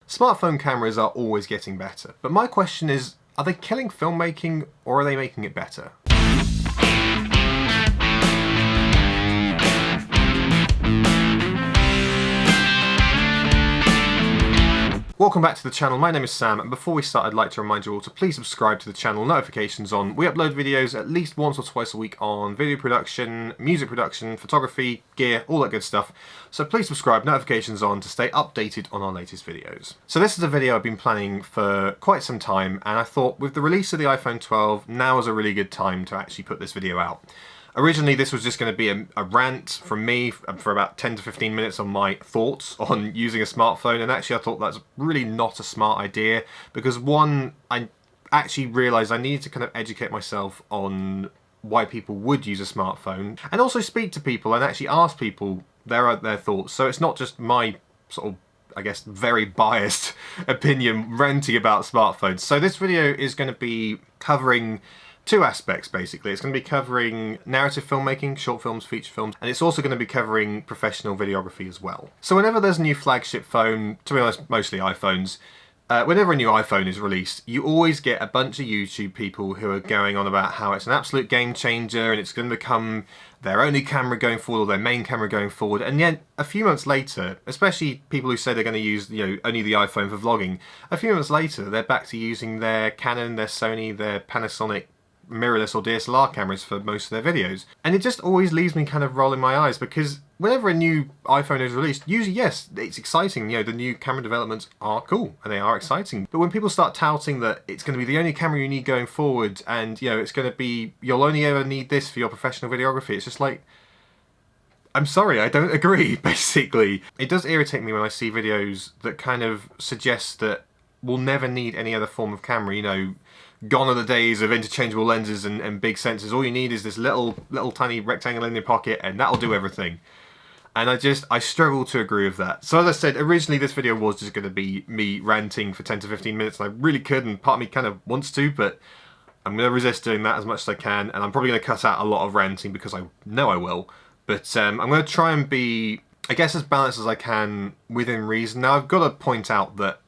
Smartphone cameras are always getting better, but my question is, are they killing filmmaking or are they making it better? Welcome back to the channel, my name is Sam, and before we start I'd like to remind you all to please subscribe to the channel, notifications on. We upload videos at least once or twice a week on video production, music production, photography, gear, all that good stuff. So please subscribe, notifications on to stay updated on our latest videos. So this is a video I've been planning for quite some time, and I thought with the release of the iPhone 12, now is a really good time to actually put this video out. Originally this was just going to be a rant from me for about 10 to 15 minutes on my thoughts on using a smartphone, and actually I thought that's really not a smart idea because one, I actually realised I needed to kind of educate myself on why people would use a smartphone and also speak to people and actually ask people their thoughts, so it's not just my sort of, I guess, very biased opinion ranting about smartphones. So this video is going to be covering two aspects basically. It's going to be covering narrative filmmaking, short films, feature films, and it's also going to be covering professional videography as well. So whenever there's a new flagship phone, to be honest, mostly iPhones, whenever a new iPhone is released, you always get a bunch of YouTube people who are going on about how it's an absolute game changer and it's going to become their only camera going forward or their main camera going forward. And yet, a few months later, especially people who say they're going to use, only the iPhone for vlogging, a few months later, they're back to using their Canon, their Sony, their Panasonic mirrorless or DSLR cameras for most of their videos. And it just always leaves me kind of rolling my eyes because whenever a new iPhone is released, usually yes, it's exciting, the new camera developments are cool and they are exciting. But when people start touting that it's going to be the only camera you need going forward and it's going to be, you'll only ever need this for your professional videography, it's just like, I'm sorry, I don't agree, basically. It does irritate me when I see videos that kind of suggest that we'll never need any other form of camera, gone are the days of interchangeable lenses and big sensors. All you need is this little tiny rectangle in your pocket and that'll do everything. And I struggle to agree with that. So as I said, originally this video was just going to be me ranting for 10 to 15 minutes, and I really could, and part of me kind of wants to, but I'm going to resist doing that as much as I can, and I'm probably going to cut out a lot of ranting because I know I will. But I'm going to try and be, I guess, as balanced as I can within reason. Now I've got to point out that,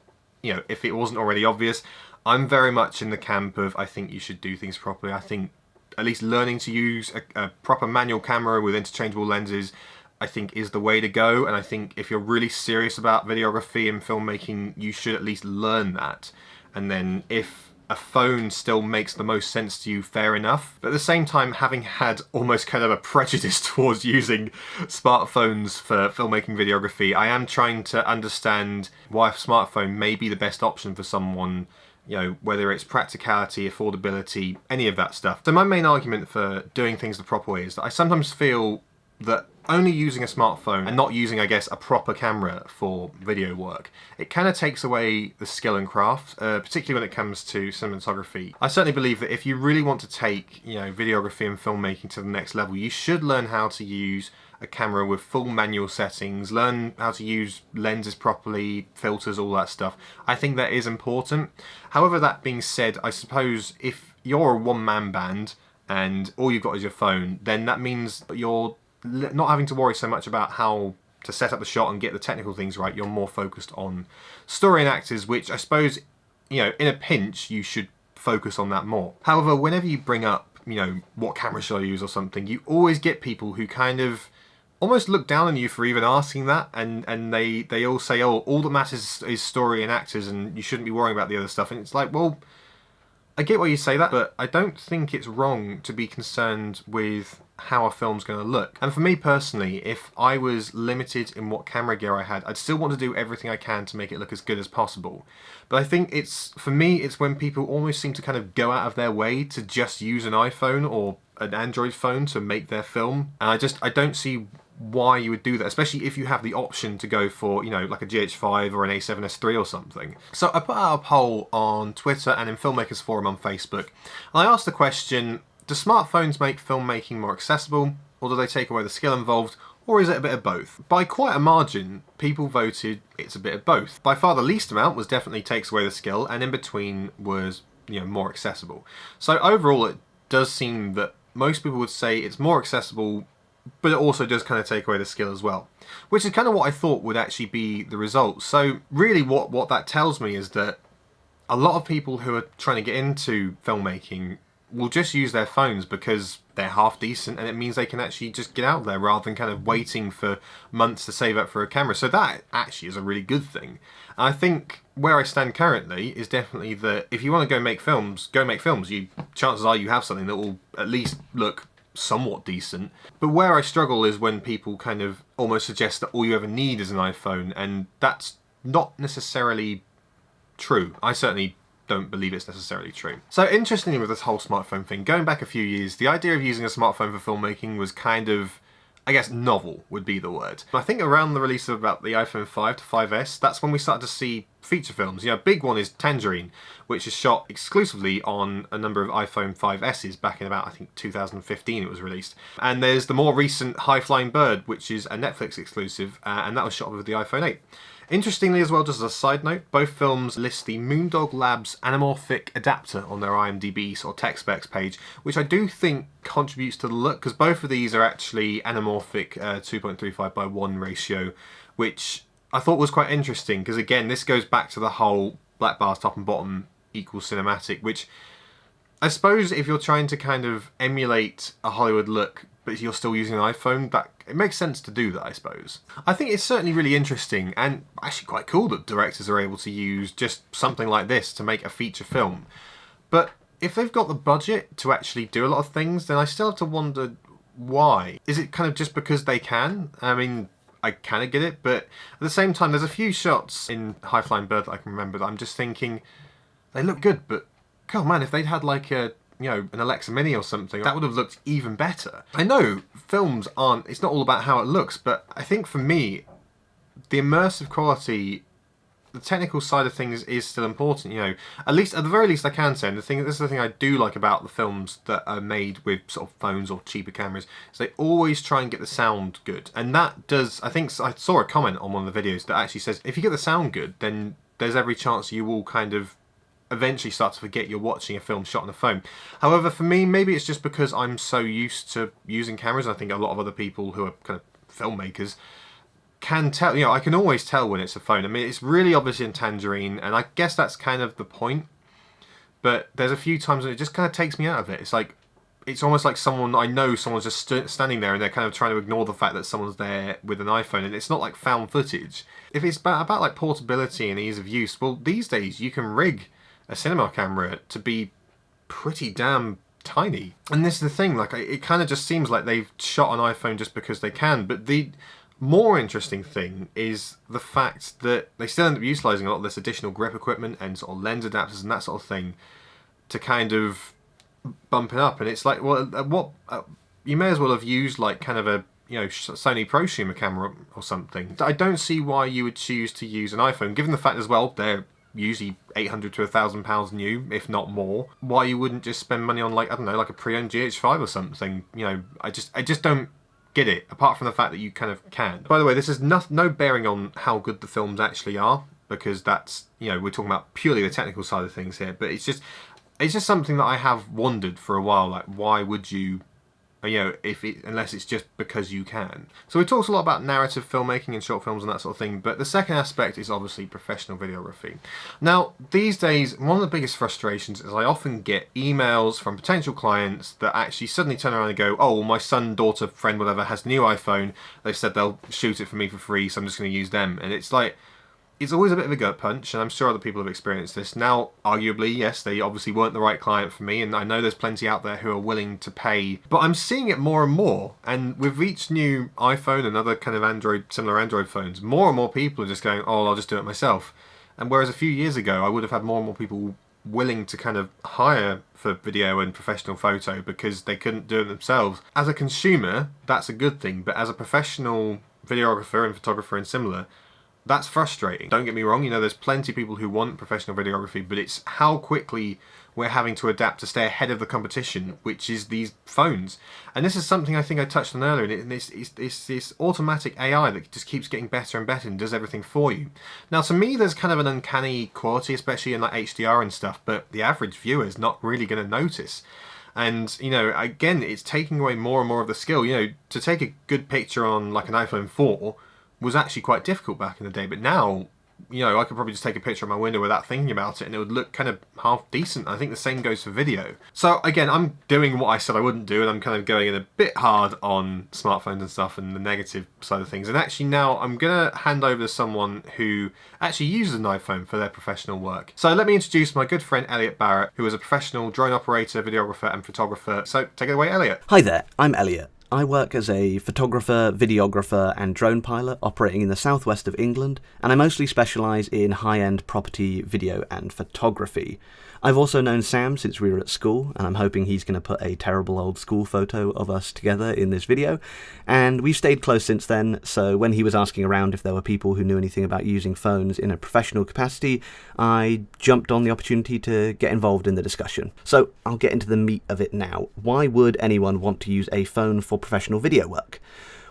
if it wasn't already obvious, I'm very much in the camp of I think you should do things properly. I think at least learning to use a proper manual camera with interchangeable lenses, I think is the way to go. And I think if you're really serious about videography and filmmaking, you should at least learn that. And then if a phone still makes the most sense to you, fair enough. But at the same time, having had almost kind of a prejudice towards using smartphones for filmmaking videography, I am trying to understand why a smartphone may be the best option for someone, whether it's practicality, affordability, any of that stuff. So my main argument for doing things the proper way is that I sometimes feel that only using a smartphone and not using, I guess, a proper camera for video work, it kind of takes away the skill and craft, particularly when it comes to cinematography. I certainly believe that if you really want to take, videography and filmmaking to the next level, you should learn how to use a camera with full manual settings, learn how to use lenses properly, filters, all that stuff. I think that is important. However, that being said, I suppose if you're a one-man band and all you've got is your phone, then that means that you're not having to worry so much about how to set up the shot and get the technical things right. You're more focused on story and actors, which I suppose, in a pinch, you should focus on that more. However, whenever you bring up, what camera should I use or something, you always get people who kind of almost look down on you for even asking that, and they all say, oh, all that matters is story and actors and you shouldn't be worrying about the other stuff. And it's like, well, I get why you say that, but I don't think it's wrong to be concerned with how a film's going to look. And for me personally, if I was limited in what camera gear I had, I'd still want to do everything I can to make it look as good as possible. But I think for me, it's when people almost seem to kind of go out of their way to just use an iPhone or an Android phone to make their film. And I don't see why you would do that, especially if you have the option to go for, like a GH5 or an A7S III or something. So I put out a poll on Twitter and in Filmmakers Forum on Facebook. And I asked the question, do smartphones make filmmaking more accessible, or do they take away the skill involved, or is it a bit of both? By quite a margin, people voted it's a bit of both. By far the least amount was definitely takes away the skill, and in between was, more accessible. So overall, it does seem that most people would say it's more accessible but it also does kind of take away the skill as well, which is kind of what I thought would actually be the result. So really what that tells me is that a lot of people who are trying to get into filmmaking will just use their phones because they're half decent, and it means they can actually just get out there rather than kind of waiting for months to save up for a camera. So that actually is a really good thing. And I think where I stand currently is definitely that if you want to go make films. Chances are you have something that will at least look somewhat decent. But where I struggle is when people kind of almost suggest that all you ever need is an iPhone, and that's not necessarily true. I certainly don't believe it's necessarily true. So interestingly with this whole smartphone thing, going back a few years, the idea of using a smartphone for filmmaking was kind of, I guess, novel would be the word. I think around the release of about the iPhone 5 to 5S, that's when we started to see feature films. You know, a big one is Tangerine, which is shot exclusively on a number of iPhone 5Ss back in about, I think, 2015 it was released. And there's the more recent High Flying Bird, which is a Netflix exclusive, and that was shot with the iPhone 8. Interestingly as well, just as a side note, both films list the Moondog Labs anamorphic adapter on their IMDb sort of tech specs page, which I do think contributes to the look, because both of these are actually anamorphic 2.35:1 ratio, which I thought was quite interesting, because again, this goes back to the whole black bars top and bottom equals cinematic, which I suppose if you're trying to kind of emulate a Hollywood look, but you're still using an iPhone, that it makes sense to do that, I suppose. I think it's certainly really interesting and actually quite cool that directors are able to use just something like this to make a feature film. But if they've got the budget to actually do a lot of things, then I still have to wonder why. Is it kind of just because they can? I mean, I kind of get it, but at the same time, there's a few shots in High Flying Bird that I can remember that I'm just thinking, they look good, but God man, if they'd had like a, you know, an Alexa Mini or something, that would have looked even better. I know films aren't, it's not all about how it looks, but I think for me, the immersive quality, the technical side of things is still important, you know. At least, at the very least I can say, and this is the thing I do like about the films that are made with sort of phones or cheaper cameras, is they always try and get the sound good. And that does, I think, I saw a comment on one of the videos that actually says, if you get the sound good, then there's every chance you will kind of eventually start to forget you're watching a film shot on a phone. However, for me, maybe it's just because I'm so used to using cameras, and I think a lot of other people who are kind of filmmakers can tell, you know, I can always tell when it's a phone. I mean, it's really obvious in Tangerine, and I guess that's kind of the point, but there's a few times when it just kind of takes me out of it. It's like, it's almost like someone, I know someone's just standing there and they're kind of trying to ignore the fact that someone's there with an iPhone, and it's not like found footage. If it's about like portability and ease of use, well, these days you can rig a cinema camera to be pretty damn tiny. And this is the thing, like, it kind of just seems like they've shot an iPhone just because they can, but the more interesting thing is the fact that they still end up utilising a lot of this additional grip equipment and sort of lens adapters and that sort of thing to kind of bump it up. And it's like, well, you may as well have used like kind of a, you know, Sony prosumer camera or something. I don't see why you would choose to use an iPhone, given the fact as well they're usually £800 to £1,000 new, if not more. Why you wouldn't just spend money on, like, I don't know, like a pre-owned GH5 or something? You know, I just don't get it, apart from the fact that you kind of can. By the way, this is no bearing on how good the films actually are, because that's, you know, we're talking about purely the technical side of things here, but it's just something that I have wondered for a while, like, why would you, you know, unless it's just because you can. So we talked a lot about narrative filmmaking and short films and that sort of thing, but the second aspect is obviously professional videography. Now, these days, one of the biggest frustrations is I often get emails from potential clients that actually suddenly turn around and go, oh, well, my son, daughter, friend, whatever, has a new iPhone. They've said they'll shoot it for me for free, so I'm just going to use them. And it's like, it's always a bit of a gut punch, and I'm sure other people have experienced this. Now, arguably, yes, they obviously weren't the right client for me, and I know there's plenty out there who are willing to pay, but I'm seeing it more and more, and with each new iPhone and other kind of similar Android phones, more and more people are just going, oh, I'll just do it myself. And whereas a few years ago, I would have had more and more people willing to kind of hire for video and professional photo because they couldn't do it themselves. As a consumer, that's a good thing, but as a professional videographer and photographer and similar, that's frustrating. Don't get me wrong, you know, there's plenty of people who want professional videography, but it's how quickly we're having to adapt to stay ahead of the competition, which is these phones. And this is something I think I touched on earlier, and it's this automatic AI that just keeps getting better and better and does everything for you. Now, to me, there's kind of an uncanny quality, especially in like HDR and stuff, but the average viewer is not really going to notice. And, you know, again, it's taking away more and more of the skill. You know, to take a good picture on like an iPhone 4 was actually quite difficult back in the day, but now, you know, I could probably just take a picture of my window without thinking about it and it would look kind of half decent. I think the same goes for video. So again, I'm doing what I said I wouldn't do, and I'm kind of going in a bit hard on smartphones and stuff and the negative side of things. And actually now I'm going to hand over to someone who actually uses an iPhone for their professional work. So let me introduce my good friend Elliott Barrett, who is a professional drone operator, videographer and photographer. So take it away, Elliott. Hi there, I'm Elliott. I work as a photographer, videographer and drone pilot operating in the southwest of England, and I mostly specialise in high-end property video and photography. I've also known Sam since we were at school, and I'm hoping he's going to put a terrible old school photo of us together in this video, and we've stayed close since then, so when he was asking around if there were people who knew anything about using phones in a professional capacity, I jumped on the opportunity to get involved in the discussion. So I'll get into the meat of it now. Why would anyone want to use a phone for professional video work?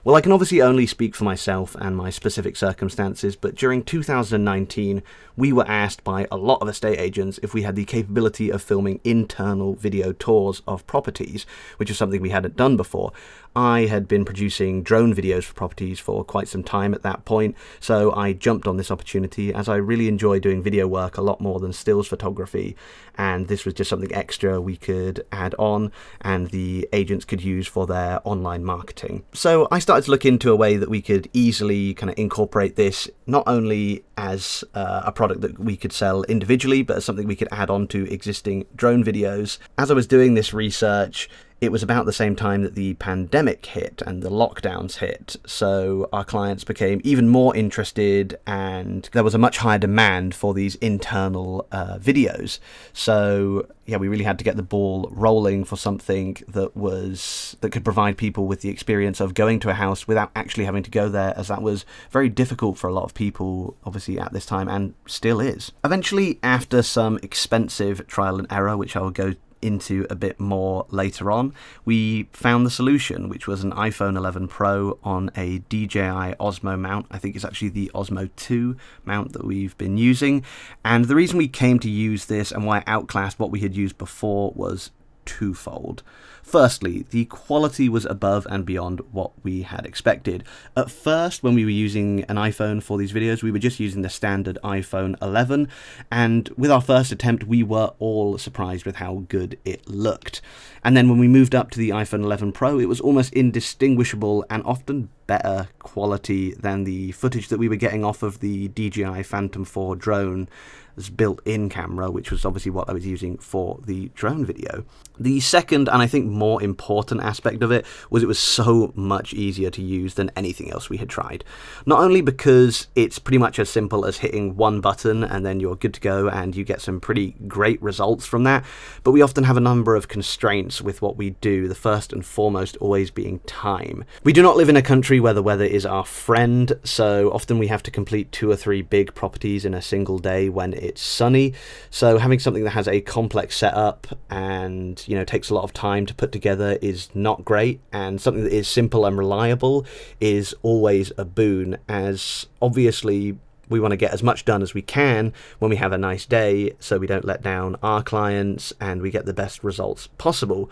Well, I can obviously only speak for myself and my specific circumstances, but during 2019, we were asked by a lot of estate agents if we had the capability of filming internal video tours of properties, which is something we hadn't done before. I had been producing drone videos for properties for quite some time at that point, so I jumped on this opportunity as I really enjoy doing video work a lot more than stills photography, and this was just something extra we could add on and the agents could use for their online marketing. So I started to look into a way that we could easily kind of incorporate this not only as a product that we could sell individually, but as something we could add on to existing drone videos. As I was doing this research, it was about the same time that the pandemic hit and the lockdowns hit, so our clients became even more interested and there was a much higher demand for these internal videos. So yeah, we really had to get the ball rolling for something that could provide people with the experience of going to a house without actually having to go there, as that was very difficult for a lot of people, obviously, at this time, and still is. Eventually, after some expensive trial and error, which I will go into a bit more later on, we found the solution, which was an iPhone 11 Pro on a DJI Osmo mount. I think it's actually the Osmo 2 mount that we've been using, and the reason we came to use this and why it outclassed what we had used before was twofold. Firstly, the quality was above and beyond what we had expected. At first, when we were using an iPhone for these videos, we were just using the standard iPhone 11, and with our first attempt, we were all surprised with how good it looked. And then when we moved up to the iPhone 11 Pro, it was almost indistinguishable and often better quality than the footage that we were getting off of the DJI Phantom 4 drone built-in camera, which was obviously what I was using for the drone video. The second, and I think more important aspect of it, was it was so much easier to use than anything else we had tried. Not only because it's pretty much as simple as hitting one button and then you're good to go and you get some pretty great results from that, but we often have a number of constraints with what we do, the first and foremost always being time. We do not live in a country where the weather is our friend, so often we have to complete 2 or 3 big properties in a single day when it's sunny, so having something that has a complex setup and, you know, takes a lot of time to put together is not great, and something that is simple and reliable is always a boon, as obviously we want to get as much done as we can when we have a nice day so we don't let down our clients and we get the best results possible.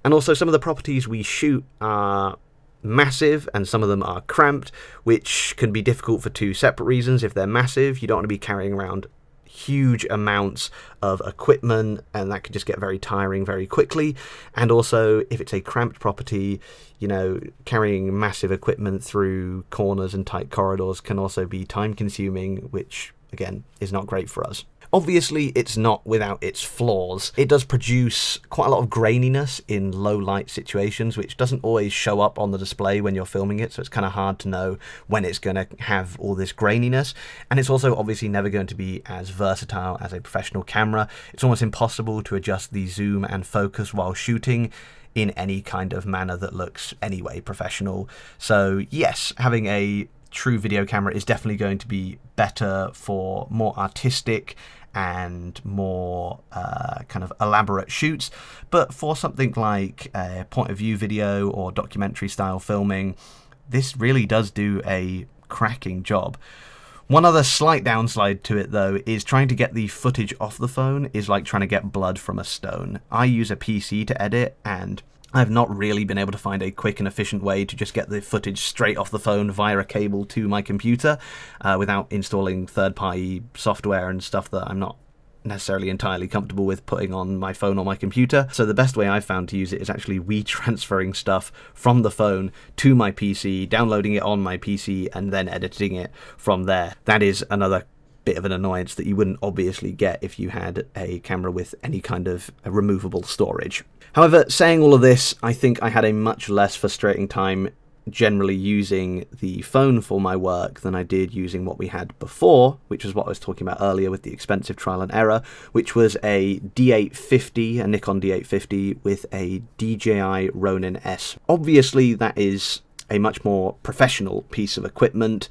And also, some of the properties we shoot are massive and some of them are cramped, which can be difficult for 2 separate reasons. If they're massive, you don't want to be carrying around huge amounts of equipment, and that can just get very tiring very quickly. And also, if it's a cramped property, you know, carrying massive equipment through corners and tight corridors can also be time consuming, which again is not great for us. Obviously, it's not without its flaws. It does produce quite a lot of graininess in low light situations, which doesn't always show up on the display when you're filming it, so it's kind of hard to know when it's going to have all this graininess. And it's also obviously never going to be as versatile as a professional camera. It's almost impossible to adjust the zoom and focus while shooting in any kind of manner that looks anyway professional. So yes, having a true video camera is definitely going to be better for more artistic and more kind of elaborate shoots, but for something like a point of view video or documentary style filming, this really does do a cracking job. One other slight downside to it, though, is trying to get the footage off the phone is like trying to get blood from a stone. I use a PC to edit, and I've not really been able to find a quick and efficient way to just get the footage straight off the phone via a cable to my computer without installing third-party software and stuff that I'm not necessarily entirely comfortable with putting on my phone or my computer. So the best way I've found to use it is actually transferring stuff from the phone to my PC, downloading it on my PC, and then editing it from there. That is another bit of an annoyance that you wouldn't obviously get if you had a camera with any kind of removable storage. However, saying all of this, I think I had a much less frustrating time generally using the phone for my work than I did using what we had before, which was what I was talking about earlier with the expensive trial and error, which was a D850, a Nikon D850 with a DJI Ronin S. Obviously, that is a much more professional piece of equipment,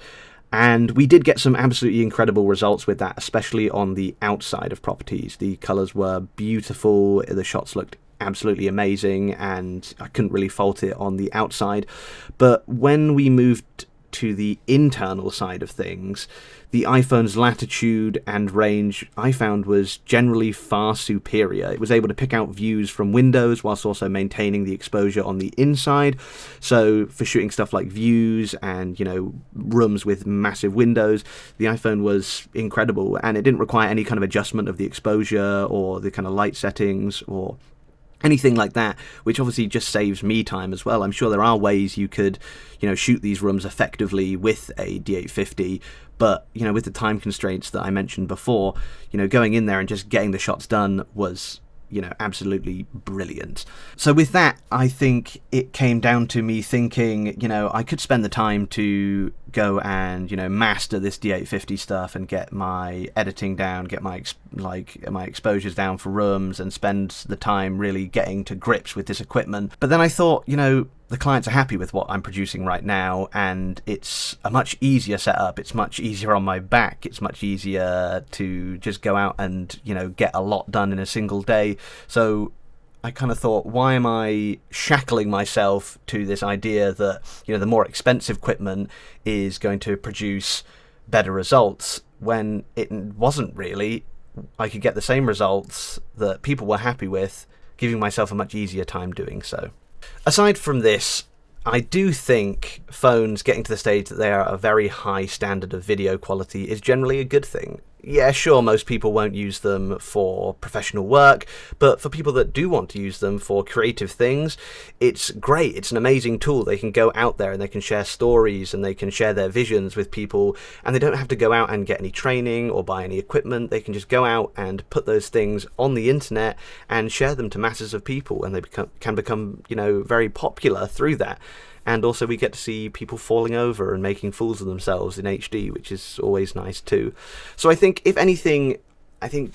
and we did get some absolutely incredible results with that, especially on the outside of properties. The colours were beautiful, the shots looked absolutely amazing, and I couldn't really fault it on the outside. But when we moved to the internal side of things, the iPhone's latitude and range I found was generally far superior. It was able to pick out views from windows whilst also maintaining the exposure on the inside. So for shooting stuff like views and, rooms with massive windows, the iPhone was incredible, and it didn't require any kind of adjustment of the exposure or the kind of light settings or anything like that, which obviously just saves me time as well. I'm sure there are ways you could, shoot these rooms effectively with a D850, but, with the time constraints that I mentioned before, going in there and just getting the shots done was, absolutely brilliant. So with that, I think it came down to me thinking, I could spend the time to go and, master this D850 stuff and get my editing down, get my my exposures down for rooms, and spend the time really getting to grips with this equipment. But then I thought, the clients are happy with what I'm producing right now, and it's a much easier setup. It's much easier on my back. It's much easier to just go out and, get a lot done in a single day. So I kind of thought, why am I shackling myself to this idea that, the more expensive equipment is going to produce better results, when it wasn't really. I could get the same results that people were happy with, giving myself a much easier time doing so. Aside from this, I do think phones getting to the stage that they are a very high standard of video quality is generally a good thing. Yeah, sure, most people won't use them for professional work, but for people that do want to use them for creative things, it's great. It's an amazing tool. They can go out there and they can share stories and they can share their visions with people, and they don't have to go out and get any training or buy any equipment. They can just go out and put those things on the internet and share them to masses of people, and they can become, very popular through that. And also we get to see people falling over and making fools of themselves in HD, which is always nice too. So I think, if anything,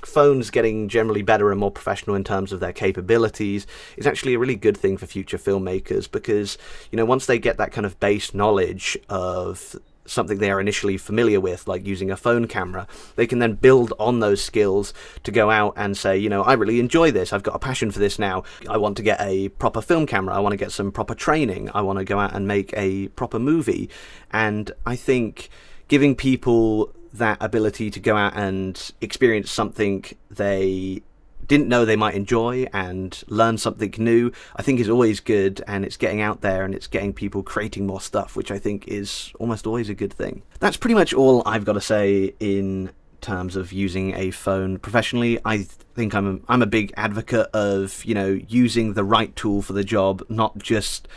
phones getting generally better and more professional in terms of their capabilities is actually a really good thing for future filmmakers, because, once they get that kind of base knowledge of something they are initially familiar with, like using a phone camera, they can then build on those skills to go out and say, I really enjoy this, I've got a passion for this now, I want to get a proper film camera, I want to get some proper training, I want to go out and make a proper movie. And I think giving people that ability to go out and experience something they didn't know they might enjoy and learn something new, I think is always good, and it's getting out there and it's getting people creating more stuff, which I think is almost always a good thing. That's pretty much all I've got to say in terms of using a phone professionally. I think I'm a big advocate of, using the right tool for the job, not just,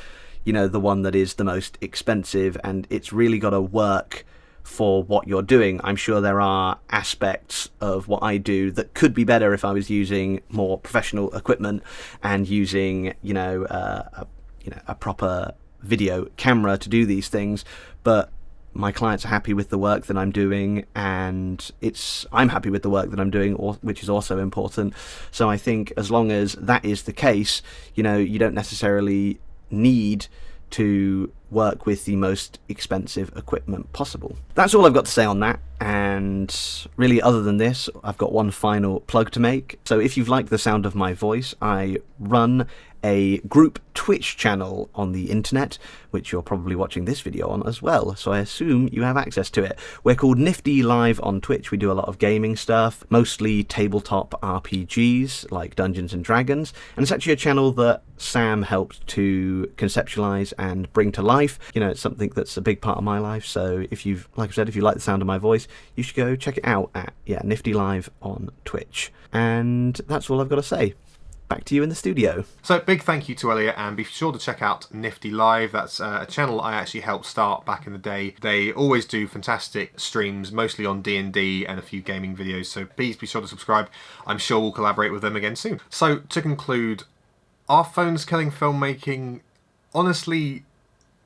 the one that is the most expensive, and it's really got to work for what you're doing. I'm sure there are aspects of what I do that could be better if I was using more professional equipment and using, a proper video camera to do these things. But my clients are happy with the work that I'm doing, and I'm happy with the work that I'm doing, which is also important. So I think as long as that is the case, you don't necessarily need to work with the most expensive equipment possible. That's all I've got to say on that, and really other than this, I've got one final plug to make. So if you've liked the sound of my voice, I run a group Twitch channel on the internet, which you're probably watching this video on as well, so I assume you have access to it. We're called NifD Live on Twitch. We do a lot of gaming stuff, mostly tabletop RPGs like Dungeons and Dragons, and it's actually a channel that Sam helped to conceptualize and bring to life. You know, it's something that's a big part of my life, so if you've, like I said, if you like the sound of my voice, you should go check it out at, NifD Live on Twitch. And that's all I've got to say. Back to you in the studio. So big thank you to Elliott, and be sure to check out NifD Live. That's a channel I actually helped start back in the day. They always do fantastic streams, mostly on D&D and a few gaming videos, so please be sure to subscribe. I'm sure we'll collaborate with them again soon. So to conclude, are phones killing filmmaking? Honestly,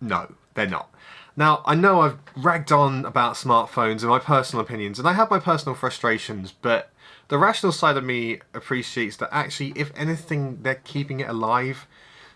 no, they're not. Now, I know I've ragged on about smartphones and my personal opinions, and I have my personal frustrations, but the rational side of me appreciates that actually, if anything, they're keeping it alive,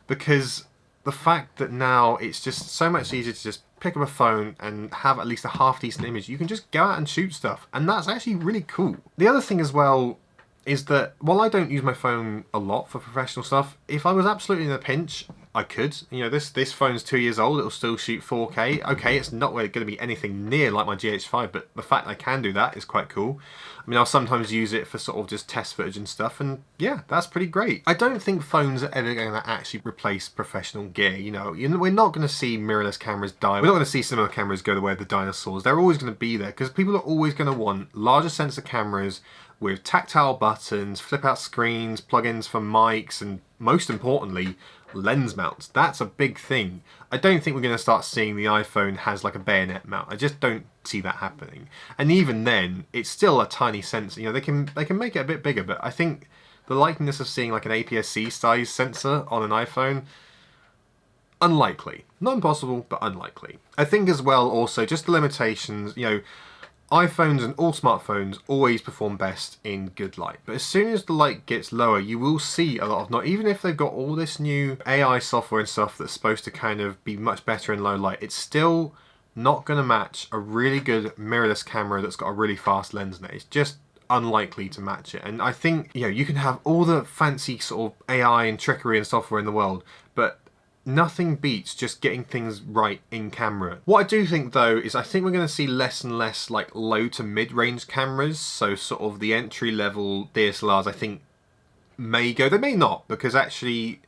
because the fact that now it's just so much easier to just pick up a phone and have at least a half-decent image. You can just go out and shoot stuff, and that's actually really cool. The other thing as well is that while I don't use my phone a lot for professional stuff, if I was absolutely in a pinch, I could. You know, this phone's 2 years old, it'll still shoot 4K. Okay, it's not going to be anything near like my GH5, but the fact I can do that is quite cool. I mean, I'll sometimes use it for sort of just test footage and stuff, and yeah, that's pretty great. I don't think phones are ever going to actually replace professional gear. You know, we're not going to see mirrorless cameras die. We're not going to see cinema cameras go the way of the dinosaurs. They're always going to be there, because people are always going to want larger sensor cameras with tactile buttons, flip-out screens, plugins for mics, and most importantly, lens mounts. That's a big thing. I don't think we're going to start seeing the iPhone has like a bayonet mount. I just don't see that happening. And even then, it's still a tiny sensor. You know, they can make it a bit bigger, but I think the likeliness of seeing like an APS-C size sensor on an iPhone, unlikely. Not impossible, but unlikely. I think as well also just the limitations, you know, iPhones and all smartphones always perform best in good light. But as soon as the light gets lower, you will see a lot of, not even if they've got all this new AI software and stuff that's supposed to kind of be much better in low light, it's still not going to match a really good mirrorless camera that's got a really fast lens in it. It's just unlikely to match it. And I think, you know, you can have all the fancy sort of AI and trickery and software in the world, but nothing beats just getting things right in camera. What I do think though is I think we're going to see less and less like low to mid-range cameras, so sort of the entry-level DSLRs I think may go. They may not, because actually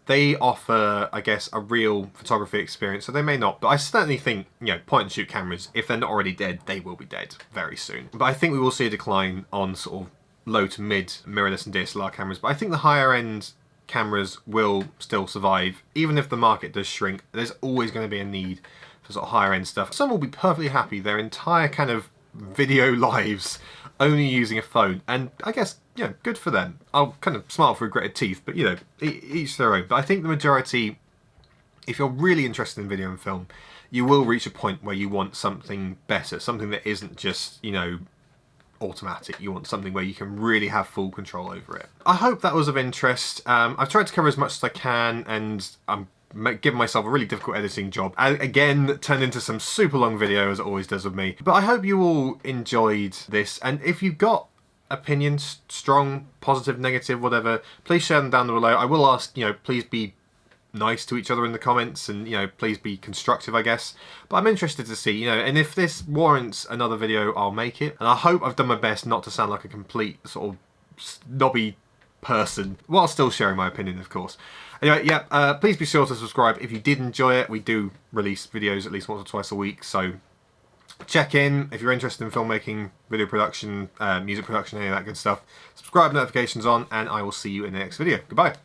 they offer, I guess, a real photography experience, so they may not. But I certainly think, you know, point-and-shoot cameras, if they're not already dead, they will be dead very soon. But I think we will see a decline on sort of low to mid mirrorless and DSLR cameras. But I think the higher-end cameras will still survive. Even if the market does shrink, there's always going to be a need for sort of higher end stuff. Some will be perfectly happy their entire kind of video lives only using a phone, and I guess, you know, good for them. I'll kind of smile through gritted teeth, but you know, each their own. But I think the majority, if you're really interested in video and film, you will reach a point where you want something better, something that isn't just, you know, automatic. You want something where you can really have full control over it. I hope that was of interest. I've tried to cover as much as I can, and I'm giving myself a really difficult editing job. Again, turned into some super long video, as it always does with me. But I hope you all enjoyed this, and if you've got opinions, strong, positive, negative, whatever, please share them down below. I will ask, you know, please be nice to each other in the comments, and you know, please be constructive, I guess. But I'm interested to see, you know, and if this warrants another video, I'll make it. And I hope I've done my best not to sound like a complete sort of snobby person, while still sharing my opinion, of course. Anyway, yeah, please be sure to subscribe if you did enjoy it. We do release videos at least once or twice a week, so check in if you're interested in filmmaking, video production, music production, any of that good stuff. Subscribe, notifications on, and I will see you in the next video. Goodbye.